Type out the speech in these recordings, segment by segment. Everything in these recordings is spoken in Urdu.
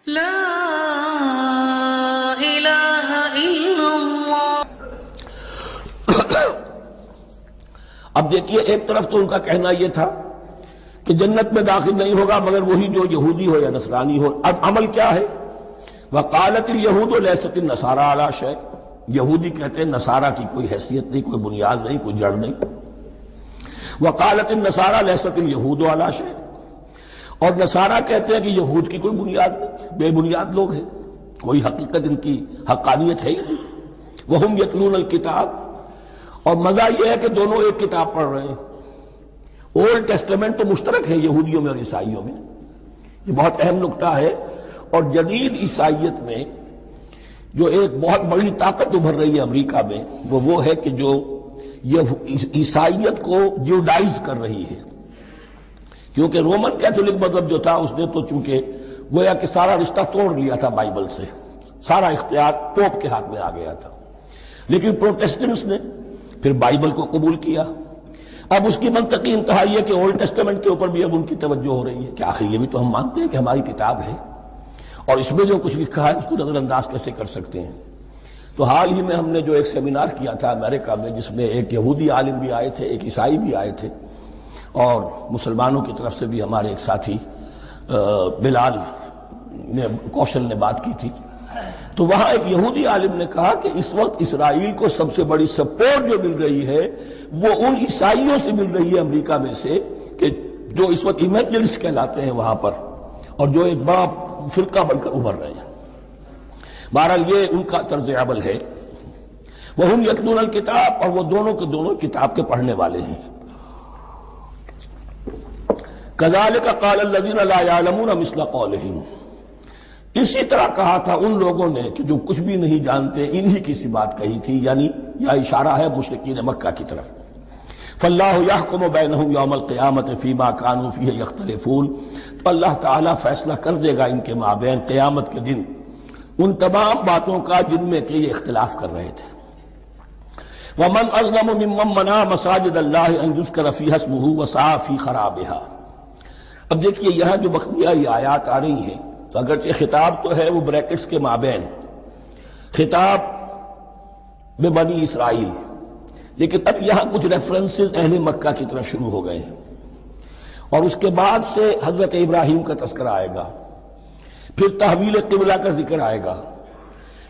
لا الہ الا اللہ۔ اب دیکھیے، ایک طرف تو ان کا کہنا یہ تھا کہ جنت میں داخل نہیں ہوگا مگر وہی جو یہودی ہو یا نصرانی ہو۔ اب عمل کیا ہے؟ وقالت الیہود لیست النصارى علی شیء، یہودی کہتے ہیں نصارہ کی کوئی حیثیت نہیں، کوئی بنیاد نہیں، کوئی جڑ نہیں۔ وقالت النصارى لیست الیہود علی شیء، اور نصارہ کہتے ہیں کہ یہود کی کوئی بنیاد نہیں، بے بنیاد لوگ ہیں، کوئی حقیقت ان کی حقانیت ہے ہی نہیں۔ وہم یتلون الکتاب، اور مزہ یہ ہے کہ دونوں ایک کتاب پڑھ رہے ہیں۔ اولڈ ٹیسٹمنٹ تو مشترک ہے یہودیوں میں اور عیسائیوں میں، یہ بہت اہم نکتہ ہے۔ اور جدید عیسائیت میں جو ایک بہت بڑی طاقت ابھر رہی ہے امریکہ میں، وہ ہے کہ جو یہ عیسائیت کو جیوڈائز کر رہی ہے، کیونکہ رومن کیتھولک مذہب جو تھا اس نے تو چونکہ گویا کہ سارا رشتہ توڑ لیا تھا بائبل سے، سارا اختیار پوپ کے ہاتھ میں آ گیا تھا، لیکن پروٹیسٹنٹس نے پھر بائبل کو قبول کیا۔ اب اس کی منطقی انتہا یہ کہ اولڈ ٹیسٹمنٹ کے اوپر بھی اب ان کی توجہ ہو رہی ہے کہ آخر یہ بھی تو ہم مانتے ہیں کہ ہماری کتاب ہے، اور اس میں جو کچھ لکھا ہے اس کو نظر انداز کیسے کر سکتے ہیں۔ تو حال ہی میں ہم نے جو ایک سیمینار کیا تھا امریکہ میں، جس میں ایک یہودی عالم بھی آئے تھے، ایک عیسائی بھی آئے تھے، اور مسلمانوں کی طرف سے بھی ہمارے ایک ساتھی بلال کوشل نے بات کی تھی، تو وہاں ایک یہودی عالم نے کہا کہ اس وقت اسرائیل کو سب سے بڑی سپورٹ جو مل رہی ہے وہ ان عیسائیوں سے مل رہی ہے امریکہ میں سے، کہ جو اس وقت ایونجلسٹ کہلاتے ہیں وہاں پر، اور جو ایک بڑا فرقہ بن کر ابھر رہے ہیں۔ بہرحال یہ ان کا طرز عمل ہے۔ وہم یتلون الکتاب، اور وہ دونوں کے دونوں کتاب کے پڑھنے والے ہیں۔ کذالک قال الذین لا یعلمون مثل قولہم، اسی طرح کہا تھا ان لوگوں نے کہ جو کچھ بھی نہیں جانتے، انہی کی سی بات کہی تھی، یعنی یہ اشارہ ہے مشرکین مکہ کی طرف۔ فاللہ یحکم بینہم یوم القیامۃ فیما کانوا فیہ یختلفون، تو اللہ تعالیٰ فیصلہ کر دے گا ان کے مابین قیامت کے دن ان تمام باتوں کا جن میں کہ یہ اختلاف کر رہے تھے۔ ومن اظلم ممن منع مساجد اللہ ان یذکر فیہا اسمہ وسعی فی خرابہا۔ اب دیکھیے یہاں جو بقیہ یہ آیات آ رہی ہیں، اگرچہ خطاب تو ہے وہ بریکٹس کے مابین، خطاب میں بنی اسرائیل، لیکن اب یہاں کچھ ریفرنسز اہل مکہ کی طرف شروع ہو گئے ہیں، اور اس کے بعد سے حضرت ابراہیم کا تذکرہ آئے گا، پھر تحویل قبلہ کا ذکر آئے گا۔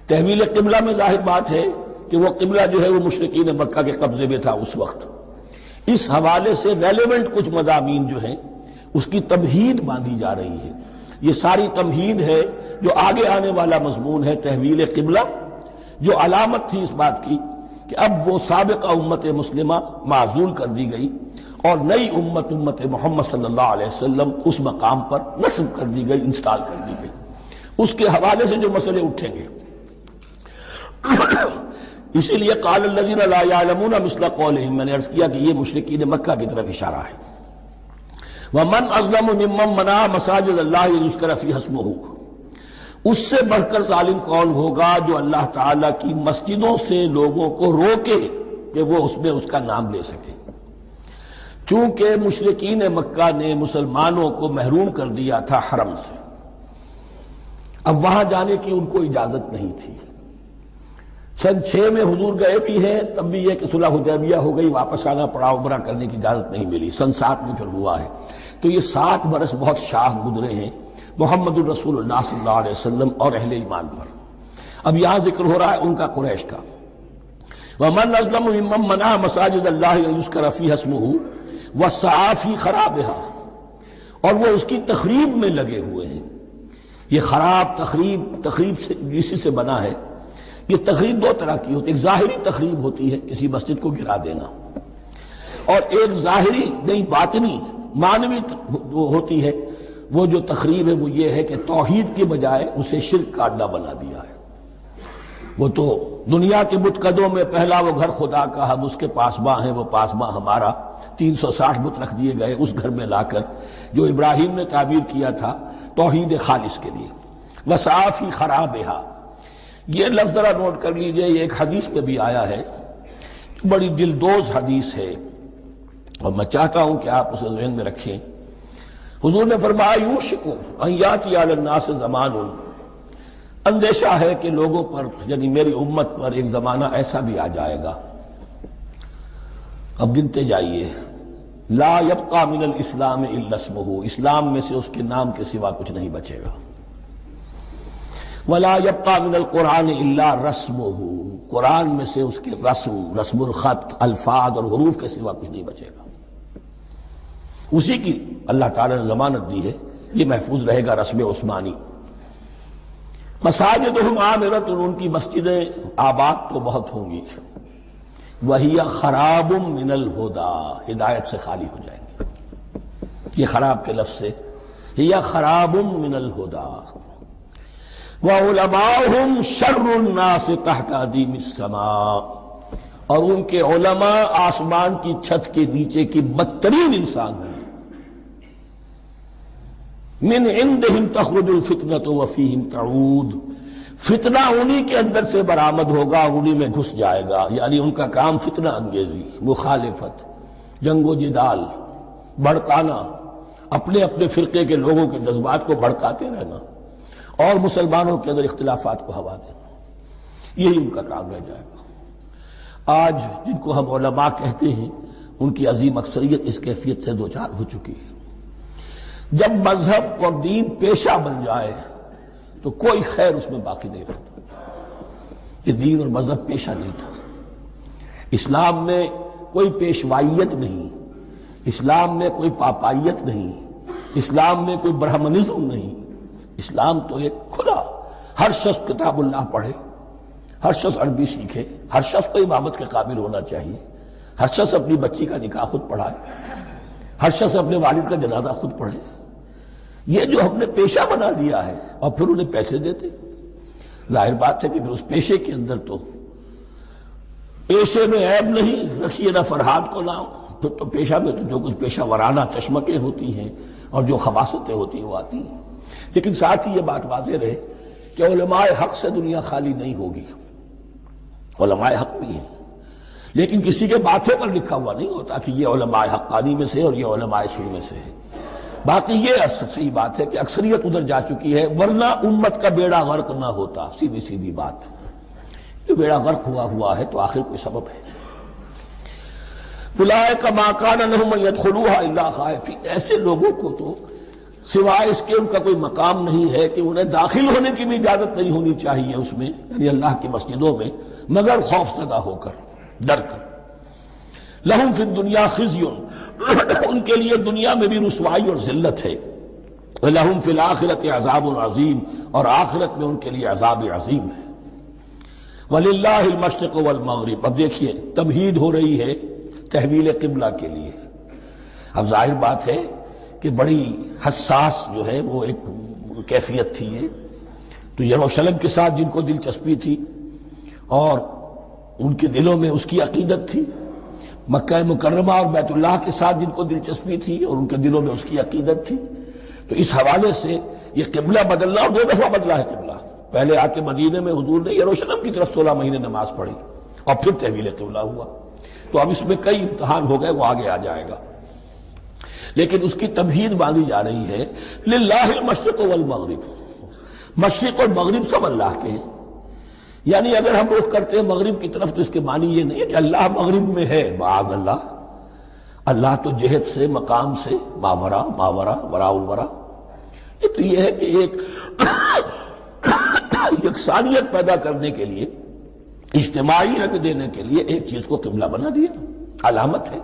تحویل قبلہ میں ظاہر بات ہے کہ وہ قبلہ جو ہے وہ مشرکین مکہ کے قبضے میں تھا اس وقت، اس حوالے سے ریلیونٹ کچھ مضامین جو ہیں اس کی تمہید باندھی جا رہی ہے۔ یہ ساری تمہید ہے جو آگے آنے والا مضمون ہے تحویل قبلہ، جو علامت تھی اس بات کی کہ اب وہ سابقہ امت مسلمہ معزول کر دی گئی اور نئی امت محمد صلی اللہ علیہ وسلم اس مقام پر نصب کر دی گئی، انسٹال کر دی گئی۔ اس کے حوالے سے جو مسئلے اٹھیں گے، اسی لیے قال الذین لا یعلمون مثل قولہم، میں نے عرض کیا کہ یہ مشرکین مکہ کی طرف اشارہ ہے۔ ومن اظلم ممن منع مساجد اللہ یذکر فیہا اسمہ، اس سے بڑھ کر ظالم کون ہوگا جو اللہ تعالیٰ کی مسجدوں سے لوگوں کو روکے کہ وہ اس میں اس کا نام لے سکے۔ چونکہ مشرکین مکہ نے مسلمانوں کو محروم کر دیا تھا حرم سے، اب وہاں جانے کی ان کو اجازت نہیں تھی۔ سن 6 میں حضور گئے بھی ہیں، تب بھی یہ کہ صلح حدیبیہ ہو گئی، واپس آنا پڑا، عمرہ کرنے کی اجازت نہیں ملی۔ سن 7 میں پھر ہوا ہے، تو یہ 7 برس بہت شاہ گزرے ہیں محمد الرسول اللہ صلی اللہ علیہ وسلم اور اہل ایمان پر۔ اب یہاں ذکر ہو رہا ہے ان کا، قریش کا۔ ومن اظلم ممن منع مساجد اللہ ان یذکر فیہا اسمہ وسعی فی خرابہا، اور وہ اس کی تخریب میں لگے ہوئے ہیں۔ یہ خراب تخریب سے اسی سے بنا ہے۔ یہ تخریب 2 طرح کی ہوتی ہے، ایک ظاہری تخریب ہوتی ہے کسی مسجد کو گرا دینا، اور ایک ظاہری نہیں باطنی معنوی ہوتی ہے۔ وہ جو تخریب ہے وہ یہ ہے کہ توحید کی بجائے اسے شرک کا اڈا بنا دیا ہے۔ وہ تو دنیا کے بت قدوں میں پہلا وہ گھر خدا کا، ہم اس کے پاسباں ہیں، وہ پاسباں ہمارا، 360 بت رکھ دیے گئے اس گھر میں لا کر، جو ابراہیم نے تعبیر کیا تھا توحید خالص کے لیے۔ وسعی فی خرابہا، یہ لفظ ذرا نوٹ کر لیجئے، یہ ایک حدیث میں بھی آیا ہے، بڑی دلدوز حدیث ہے، اور میں چاہتا ہوں کہ آپ اسے ذہن میں رکھیں۔ حضور نے فرمایا یوشکو ان یاتی علی الناس زمان، اندیشہ ہے کہ لوگوں پر یعنی میری امت پر ایک زمانہ ایسا بھی آ جائے گا، اب گنتے جائیے، لا یبقى من الاسلام الا اسمہ، اسلام میں سے اس کے نام کے سوا کچھ نہیں بچے گا، ولا يبقى من القرآن الا رسمہ، قرآن میں سے اس کے رسم الخط، الفاظ اور حروف کے سوا کچھ نہیں بچے گا، اسی کی اللہ تعالی نے ضمانت دی ہے، یہ محفوظ رہے گا رسم عثمانی۔ مساجدہم عامرۃ، ان کی مسجدیں آباد تو بہت ہوں گی، وہی خراب من الہدی، ہدایت سے خالی ہو جائیں گے، یہ خراب کے لفظ سے ہی خراب من الہدی، وعلماؤہم شر الناس تحت ادیم السماء، اور ان کے علماء آسمان کی چھت کے نیچے کی بدترین انسان ہیں، من عندہم تخرج الفتنۃ وفیہم تعود، فتنہ انہی کے اندر سے برآمد ہوگا، انہی میں گھس جائے گا، یعنی ان کا کام فتنہ انگیزی، مخالفت، جنگ و جدال، بھڑکانا، اپنے اپنے فرقے کے لوگوں کے جذبات کو بھڑکاتے رہنا اور مسلمانوں کے اندر اختلافات کو ہوا دینا، یہی ان کا کام رہ جائے گا۔ آج جن کو ہم علماء کہتے ہیں ان کی عظیم اکثریت اس کیفیت سے دوچار ہو چکی ہے۔ جب مذہب اور دین پیشہ بن جائے تو کوئی خیر اس میں باقی نہیں رہتا، یہ دین اور مذہب پیشہ نہیں تھا، اسلام میں کوئی پیشوائیت نہیں، اسلام میں کوئی پاپائیت نہیں، اسلام میں کوئی برہمنزم نہیں، اسلام تو ایک کھلا، ہر شخص کتاب اللہ پڑھے، ہر شخص عربی سیکھے، ہر شخص کو امامت کے قابل ہونا چاہیے، ہر شخص اپنی بچی کا نکاح خود پڑھائے، ہر شخص اپنے والد کا جنازہ خود پڑھے، یہ جو ہم نے پیشہ بنا دیا ہے اور پھر انہیں پیسے دیتے، ظاہر بات ہے کہ پھر اس پیشے کے اندر تو پیشے میں عیب نہیں، رکھیے نہ فرہاد کو نام، پھر تو پیشہ میں تو جو کچھ پیشہ ورانہ چشمکیں ہوتی ہیں اور جو خباثتیں ہوتی ہیں وہ آتی ہیں۔ لیکن ساتھ ہی یہ بات واضح رہے کہ علماء حق سے دنیا خالی نہیں ہوگی، علماء حق بھی ہیں، لیکن کسی کے ماتھے پر لکھا ہوا نہیں ہوتا کہ یہ علماء حقانی میں سے اور یہ علماء سو میں سے ہے۔ باقی یہ صحیح بات ہے کہ اکثریت ادھر جا چکی ہے، ورنہ امت کا بیڑا غرق نہ ہوتا، سیدھی سیدھی بات، جو بیڑا غرق ہوا ہے تو آخر کوئی سبب ہے۔ اولئک ما کان لہم ان یدخلوها الا خائفین، ایسے لوگوں کو تو سوائے اس کے ان کا کوئی مقام نہیں ہے کہ انہیں داخل ہونے کی بھی اجازت نہیں ہونی چاہیے اس میں، یعنی اللہ کی مسجدوں میں، مگر خوف زدہ ہو کر، ڈر کر۔ لہم فی الدنیا خزی، ان کے لیے دنیا میں بھی رسوائی اور ذلت ہے، لہم فی الآخرۃ عذاب عظیم، اور آخرت میں ان کے لیے عذاب عظیم ہے۔ وللہ المشرق والمغرب، اب دیکھیے تمہید ہو رہی ہے تحویل قبلہ کے لیے۔ اب ظاہر بات ہے کہ بڑی حساس جو ہے وہ ایک کیفیت تھی یہ، تو یروشلم کے ساتھ جن کو دلچسپی تھی اور ان کے دلوں میں اس کی عقیدت تھی، مکہ مکرمہ اور بیت اللہ کے ساتھ جن کو دلچسپی تھی اور ان کے دلوں میں اس کی عقیدت تھی، تو اس حوالے سے یہ قبلہ بدلنا، اور 2 دفعہ بدلا ہے قبلہ، پہلے آ کے مدینے میں حضور نے یروشلم کی طرف 16 مہینے نماز پڑھی اور پھر تحویل قبلہ ہوا، تو اب اس میں کئی امتحان ہو گئے، وہ آگے آ جائے گا، لیکن اس کی تمہید باندھی جا رہی ہے۔ للہ المشرق والمغرب، مشرق اور مغرب سب اللہ کے ہیں، یعنی اگر ہم رخ کرتے ہیں مغرب کی طرف تو اس کے معنی یہ نہیں ہے کہ اللہ مغرب میں ہے، معاذ اللہ، اللہ تو جہت سے، مقام سے ماورا وراء الورا، یہ تو یہ ہے کہ ایک یکسانیت پیدا کرنے کے لیے، اجتماعی رنگ دینے کے لیے ایک چیز کو قبلہ بنا دیا، علامت ہے۔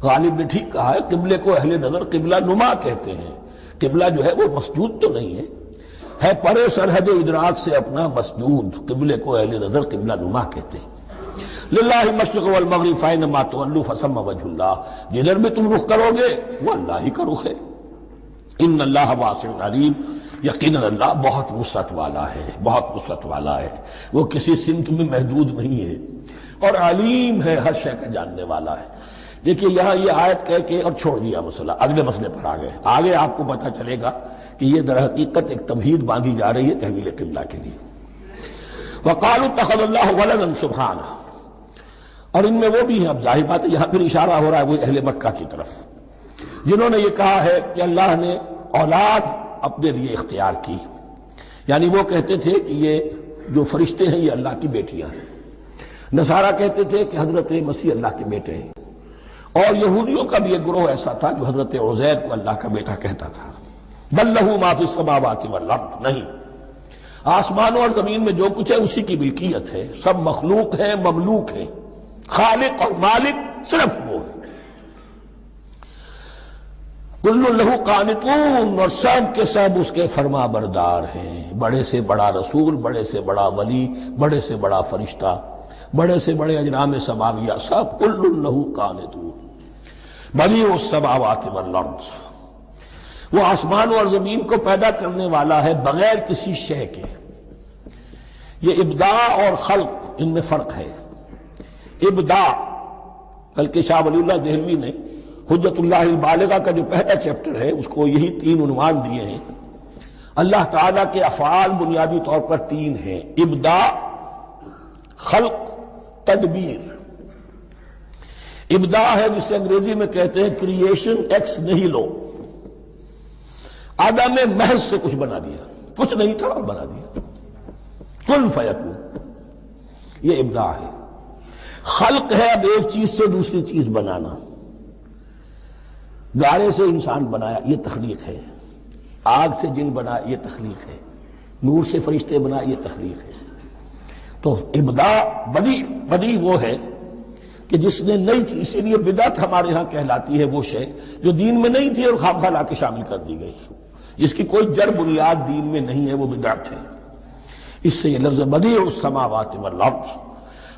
غالب نے ٹھیک کہا ہے، قبلے کو اہل نظر قبلہ نما کہتے ہیں، قبلہ جو ہے وہ مسجود تو نہیں ہے پرے سرحد ادراک سے اپنا مسجود، قبلے کو اہل نظر قبلہ نما کہتے ہیں۔ للہ المشرق والمغرب فینما تولوا فثم وجہ اللہ، جدھر بھی تم رخ کرو گے وہ اللہ ہی کا رخ ہے۔ ان اللہ واسع علیم، یقیناً اللہ بہت وسعت والا ہے، بہت وسعت والا ہے، وہ کسی سمت میں محدود نہیں ہے، اور علیم ہے، ہر شے کا جاننے والا ہے۔ دیکھیے یہاں یہ آیت کہہ کے اور چھوڑ دیا مسئلہ، اگلے مسئلے پر آ گئے، آگے آپ کو پتہ چلے گا کہ یہ در حقیقت ایک تمہید باندھی جا رہی ہے تحویل قبلہ کے لیے۔ وقالوا اتخذ اللہ ولدا سبحانہ، اور ان میں وہ بھی ہیں، اب ظاہر بات ہے یہاں پھر اشارہ ہو رہا ہے وہ اہل مکہ کی طرف، جنہوں نے یہ کہا ہے کہ اللہ نے اولاد اپنے لیے اختیار کی، یعنی وہ کہتے تھے کہ یہ جو فرشتے ہیں یہ اللہ کی بیٹیاں ہیں، نصارہ کہتے تھے کہ حضرت مسیح اللہ کے بیٹے ہیں، اور یہودیوں کا بھی ایک گروہ ایسا تھا جو حضرت عزیر کو اللہ کا بیٹا کہتا تھا۔ بل لہ ما فی السماوات والارض، نہیں، آسمانوں اور زمین میں جو کچھ ہے اسی کی ملکیت ہے، سب مخلوق ہیں، مملوک ہیں، خالق اور مالک صرف وہ ہے۔ کل لہ قانتون، اور سب کے سب اس کے فرما بردار ہیں، بڑے سے بڑا رسول، بڑے سے بڑا ولی، بڑے سے بڑا فرشتہ، بڑے سے بڑے اجرام سماویہ، سب کل لہ قانتون۔ بدیع السماوات والارض، وہ آسمان اور زمین کو پیدا کرنے والا ہے بغیر کسی شے کے۔ یہ ابداع اور خلق، ان میں فرق ہے۔ ابداع، بلکہ شاہ ولی اللہ دہلوی نے حجت اللہ البالغہ کا جو پہلا چیپٹر ہے اس کو یہی 3 عنوان دیے ہیں۔ اللہ تعالیٰ کے افعال بنیادی طور پر 3 ہیں: ابداع، خلق، تدبیر۔ ابداع ہے جسے انگریزی میں کہتے ہیں کریشن ایکس نہیلو، آدم میں محض سے کچھ بنا دیا، کچھ نہیں تھا اور بنا دیا، کن فیکون، یہ ابداع ہے۔ خلق ہے اب ایک چیز سے دوسری چیز بنانا، گارے سے انسان بنایا، یہ تخلیق ہے، آگ سے جن بنایا، یہ تخلیق ہے، نور سے فرشتے بنائے، یہ تخلیق ہے۔ تو ابداع، بدیع وہ ہے کہ جس نے نئی چیز، اسی لیے بدعت ہمارے ہاں کہلاتی ہے وہ شے جو دین میں نہیں تھی اور خواہ لا کے شامل کر دی گئی، جس کی کوئی جڑ بنیاد دین میں نہیں ہے، وہ بدعت ہے۔ اس سے یہ لفظ بدیع السماوات والارض،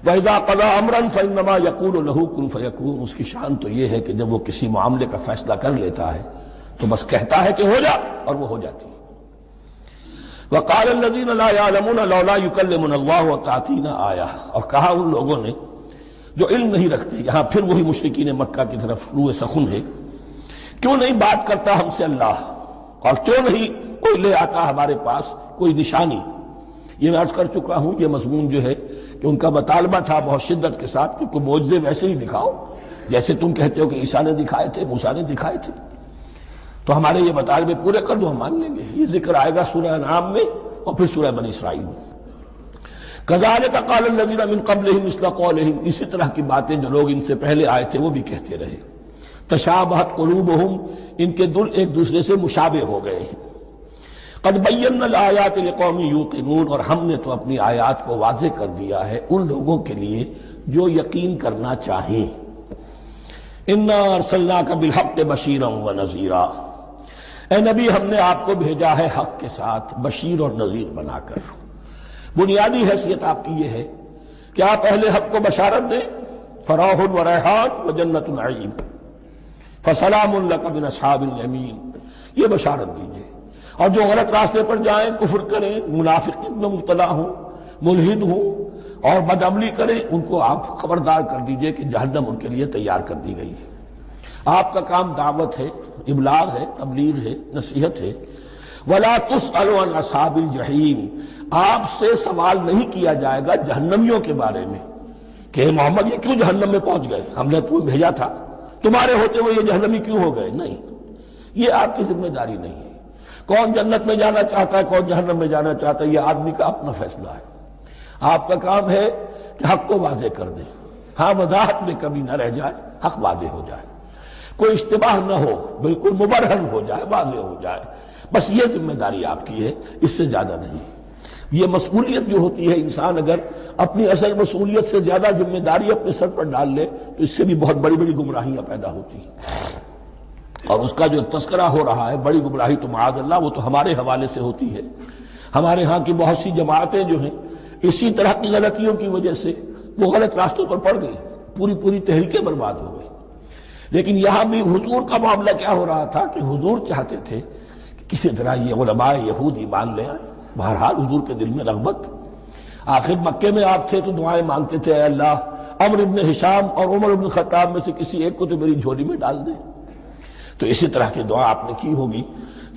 وَإِذَا قَضَىٰ أَمْرًا فَإِنَّمَا يَقُولُ لَهُ كُن فَيَكُونُ، اس کی شان تو یہ ہے کہ جب وہ کسی معاملے کا فیصلہ کر لیتا ہے تو بس کہتا ہے کہ ہو جا، اور وہ ہو جاتی ہے۔ وَقَالَ الَّذِينَ لَا يَعْلَمُونَ لَوْلَا يُكَلِّمُنَا اللَّهُ وَتَأْتِينَا آیَةٌ، اور کہا ان لوگوں نے جو علم نہیں رکھتے، یہاں پھر وہی مشرکین مکہ کی طرف روئے سخن ہے، کیوں نہیں بات کرتا ہم سے اللہ، اور کیوں نہیں کوئی لے آتا ہمارے پاس کوئی نشانی۔ یہ میں عرض کر چکا ہوں، یہ مضمون جو ہے کہ ان کا مطالبہ تھا بہت شدت کے ساتھ کہ کوئی معجزے ویسے ہی دکھاؤ جیسے تم کہتے ہو کہ عیسیٰ نے دکھائے تھے، موسیٰ نے دکھائے تھے، تو ہمارے یہ مطالبے پورے کر دو، ہم مان لیں گے۔ یہ ذکر آئے گا سورہ انعام میں اور پھر سورہ بنی اسرائیل میں۔ کذالک قال الذین من قبلہم مثل قولہم، اسی طرح کی باتیں جو لوگ ان سے پہلے آئے تھے وہ بھی کہتے رہے۔ تشابہت قلوبہم، ان کے دل ایک دوسرے سے مشابہ ہو گئے ہیں۔ قد بینا الآیات لقوم یوقنون، اور ہم نے تو اپنی آیات کو واضح کر دیا ہے ان لوگوں کے لیے جو یقین کرنا چاہیں۔ انا ارسلناک بالحق بشیرا ونذیرا، اے نبی ہم نے آپ کو بھیجا ہے حق کے ساتھ بشیر اور نذیر بنا کر۔ بنیادی حیثیت آپ کی یہ ہے کہ آپ اہل حق کو بشارت دیں، فراح و ریحان و جنت نعیم، فسلام لک من اصحاب الیمین، یہ بشارت دیجیے۔ اور جو غلط راستے پر جائیں، کفر کریں، منافقت میں مبتلا ہوں، ملحد ہوں اور بدعملی کریں، ان کو آپ خبردار کر دیجئے کہ جہنم ان کے لیے تیار کر دی گئی ہے۔ آپ کا کام دعوت ہے، ابلاغ ہے، تبلیغ ہے، نصیحت ہے۔ وَلَا تُسْأَلُ عَنْ أَصْحَابِ الْجَحِيمِ، آپ سے سوال نہیں کیا جائے گا جہنمیوں کے بارے میں کہ محمد یہ کیوں جہنم میں پہنچ گئے، ہم نے تمہیں بھیجا تھا، تمہارے ہوتے ہوئے یہ جہنمی کیوں ہو گئے؟ نہیں، یہ آپ کی ذمہ داری نہیں ہے۔ کون جنت میں جانا چاہتا ہے، کون جہنم میں جانا چاہتا ہے، یہ آدمی کا اپنا فیصلہ ہے۔ آپ کا کام ہے کہ حق کو واضح کر دیں، ہاں وضاحت میں کمی نہ رہ جائے، حق واضح ہو جائے، کوئی اشتباہ نہ ہو، بالکل مبرہن ہو جائے، واضح ہو جائے، بس یہ ذمہ داری آپ کی ہے، اس سے زیادہ نہیں۔ یہ مسئولیت جو ہوتی ہے، انسان اگر اپنی اصل مسئولیت سے زیادہ ذمہ داری اپنے سر پر ڈال لے تو اس سے بھی بہت بڑی بڑی گمراہیاں پیدا ہوتی ہیں۔ اور اس کا جو تذکرہ ہو رہا ہے بڑی گمراہی تو معاذ اللہ وہ تو ہمارے حوالے سے ہوتی ہے۔ ہمارے ہاں کی بہت سی جماعتیں جو ہیں اسی طرح کی غلطیوں کی وجہ سے وہ غلط راستوں پر پڑ گئی، پوری تحریکیں برباد ہو گئی۔ لیکن یہاں بھی حضور کا معاملہ کیا ہو رہا تھا کہ حضور چاہتے تھے کہ کسی طرح یہ علماء یہود ایمان لے آئے۔ بہرحال حضور کے دل میں رغبت، آخر مکے میں آپ تھے تو دعائیں مانگتے تھے، اے اللہ عمر ابن ہشام اور عمر ابن خطاب میں سے کسی ایک کو تو میری جھولی میں ڈال دے۔ تو اسی طرح کی دعا آپ نے کی ہوگی۔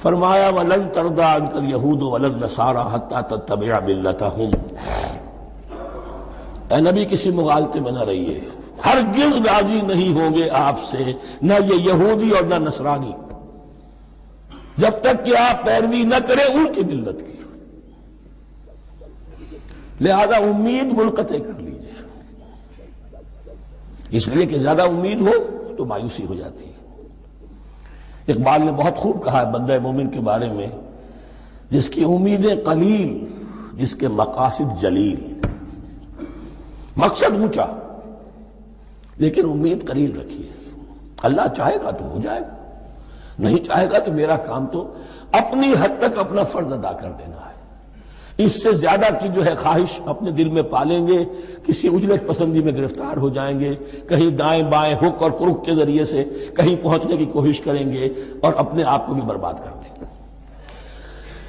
فرمایا وَلَن تَرْضَىٰ عَنْكَ الْيَهُودُ وَلَا النَّصَارَىٰ حَتَّىٰ تَتَّبِعَ مِلَّتَهُمْ، اے نبی کسی مغالطے میں نہ رہیے، ہرگز راضی نہیں ہوں گے آپ سے، نہ یہ یہودی اور نہ نصرانی، جب تک کہ آپ پیروی نہ کریں ان کی ملت کی۔ لہذا امید منقطع کر لیجیے، اس لیے کہ زیادہ امید ہو تو مایوسی ہو جاتی ہے۔ اقبال نے بہت خوب کہا ہے بندہ مومن کے بارے میں، جس کی امیدیں قلیل، جس کے مقاصد جلیل۔ مقصد اونچا لیکن امید قلیل رکھیے، اللہ چاہے گا تو ہو جائے گا، نہیں چاہے گا تو میرا کام تو اپنی حد تک اپنا فرض ادا کر دینا ہے۔ اس سے زیادہ کی جو ہے خواہش اپنے دل میں پالیں گے، کسی اجلت پسندی میں گرفتار ہو جائیں گے، کہیں دائیں بائیں ہک اور کرک کے ذریعے سے کہیں پہنچنے کی کوشش کریں گے اور اپنے آپ کو بھی برباد کر دیں گے۔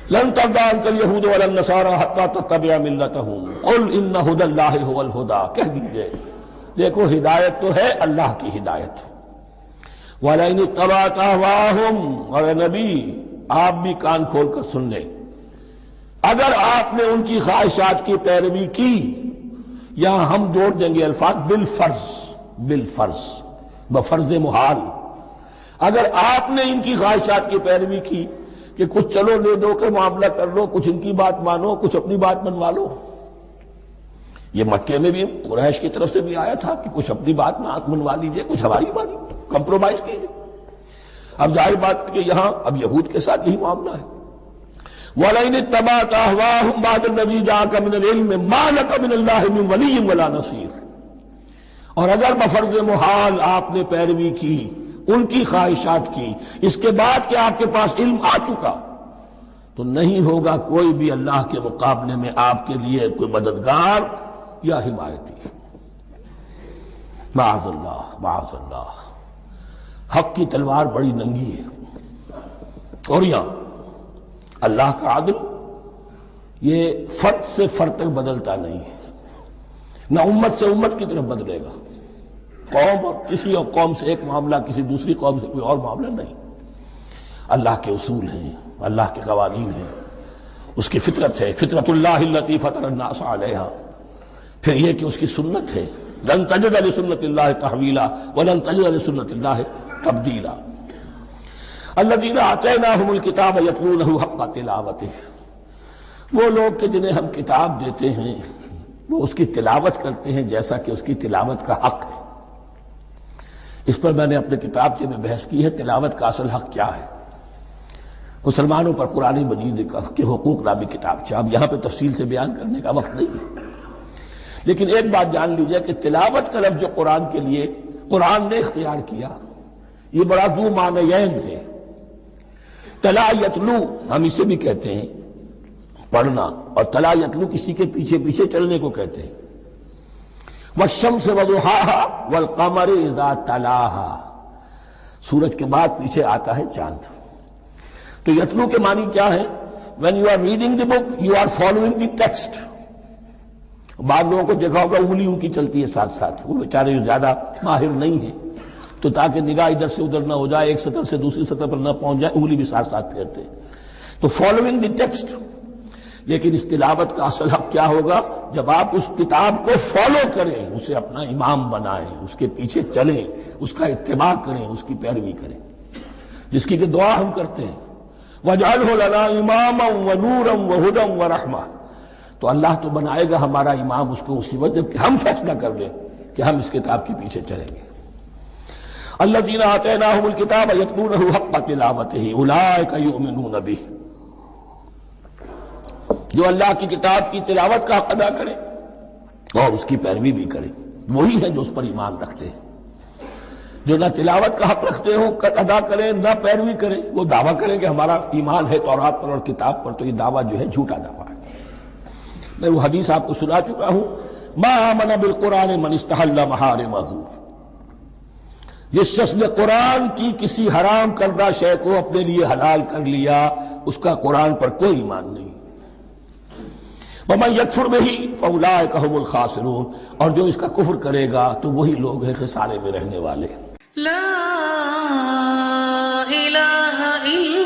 لن ترضى عنك اليهود ولا النصارى حتى تتبع ملتهم قل ان هدى الله هو الهدى، کہہ دیجئے دیکھو ہدایت تو ہے اللہ کی ہدایت۔ وَلَئِنِ اتَّبَعْتَ أَهْوَاءَهُمْ، اور اے نبی آپ بھی کان کھول کر سن لیں، اگر آپ نے ان کی خواہشات کی پیروی کی، یہاں ہم جوڑ دیں گے الفاظ بالفرض، بالفرض بفرض محال، اگر آپ نے ان کی خواہشات کی پیروی کی کہ کچھ چلو لے دو کر معاملہ کر لو، کچھ ان کی بات مانو، کچھ اپنی بات منوا لو۔ یہ مکے میں بھی قریش کی طرف سے بھی آیا تھا کہ کچھ اپنی بات منوا لیجئے، کچھ ہماری بات کمپرومائز کیجئے۔ اب ظاہر بات ہے کہ یہاں اب یہود کے ساتھ یہی معاملہ ہے۔ وَلَئِنِ اتَّبَعْتَ أَهْوَاءَهُمْ بَعْدَ الَّذِي جَاءَكَ مِنَ الْعِلْمِ مَا لَكَ مِنَ اللَّهِ مِنْ وَلِيٍّ وَلَا نَصِيرٍ، اور اگر بفرض محال آپ نے پیروی کی ان کی خواہشات کی، اس کے بعد کہ آپ کے پاس علم آ چکا، تو نہیں ہوگا کوئی بھی اللہ کے مقابلے میں آپ کے لیے کوئی مددگار یا حمایتی۔ معاذ اللہ، معاذ اللہ، حق کی تلوار بڑی ننگی ہے، اور یہاں اللہ کا عدل یہ فرد سے فرد تک بدلتا نہیں ہے، نہ امت سے امت کی طرف بدلے گا، قوم اور کسی اور قوم سے ایک معاملہ، کسی دوسری قوم سے کوئی اور معاملہ نہیں۔ اللہ کے اصول ہیں، اللہ کے قوانین ہیں، اس کی فطرت ہے، فطرت اللہ التی فطر الناس علیہا، پھر یہ کہ اس کی سنت ہے، لن تجد لسنت اللہ تحویلا ولن تجد لسنت اللہ تبدیلا۔ الذین آتیناہم الکتاب یتلونہ حق تلاوتہ، وہ لوگ کہ جنہیں ہم کتاب دیتے ہیں وہ اس کی تلاوت کرتے ہیں جیسا کہ اس کی تلاوت کا حق ہے۔ اس پر میں نے اپنے کتابچے میں بحث کی ہے، تلاوت کا اصل حق کیا ہے۔ مسلمانوں پر قرآن مجید کے حقوق نامی کتابچہ، اب یہاں پہ تفصیل سے بیان کرنے کا وقت نہیں ہے، لیکن ایک بات جان لیجئے کہ تلاوت کا لفظ جو قرآن کے لیے قرآن نے اختیار کیا، یہ بڑا ذو معنیین ہے۔ تلا یتلو ہم اسے بھی کہتے ہیں پڑھنا، اور تلا یتلو کسی کے پیچھے پیچھے چلنے کو کہتے ہیں۔ والشمس وضحاها والقمر اذا تلاها، سورج کے بعد پیچھے آتا ہے چاند۔ تو یتلو کے معنی کیا ہے؟ when you are reading the book you are following the text۔ بعض لوگوں کو دیکھا ہوگا انگلی ان کی چلتی ہے ساتھ ساتھ، وہ بیچارے زیادہ ماہر نہیں ہیں تو تاکہ نگاہ ادھر سے ادھر نہ ہو جائے، ایک سطر سے دوسری سطر پر نہ پہنچ جائے، انگلی بھی ساتھ ساتھ پھیرتے ہیں، تو فالوئنگ دی ٹیکسٹ۔ لیکن اس تلاوت کا اصل حق کیا ہوگا؟ جب آپ اس کتاب کو فالو کریں، اسے اپنا امام بنائیں، اس کے پیچھے چلیں، اس کا اتباع کریں، اس کی پیروی کریں، جس کی کہ دعا ہم کرتے ہیں وَاجْعَلْهُ لَنَا إِمَامًا وَنُورًا وَهُدًى وَرَحْمَةً، تو اللہ تو بنائے گا ہمارا امام اس کو اسی وقت جب کہ ہم فیصلہ کر لیں کہ ہم اس کتاب کے پیچھے چلیں گے۔ الذین آتیناہم الکتاب یتلونہ حق تلاوتہ اولئک یؤمنون بہ، جو اللہ کی کتاب کی تلاوت کا حق ادا کریں اور اس کی پیروی بھی کریں، وہی ہیں جو اس پر ایمان رکھتے ہیں۔ جو نہ تلاوت کا حق رکھتے ہوں ادا کریں، نہ پیروی کریں، وہ دعویٰ کریں کہ ہمارا ایمان ہے تورات پر اور کتاب پر، تو یہ دعویٰ جو ہے جھوٹا دعویٰ ہے۔ میں وہ حدیث آپ کو سنا چکا ہوں، ما آمن بالقرآن من استحل محارمہ، جس شخص نے قرآن کی کسی حرام کردہ شے کو اپنے لیے حلال کر لیا، اس کا قرآن پر کوئی ایمان نہیں۔ وَمَن يَكْفُرْ بِهِ فَأُولَٰئِكَ هُمُ الْخَاسِرُونَ، اور جو اس کا کفر کرے گا تو وہی لوگ ہیں خسارے میں رہنے والے۔ لا إله إلا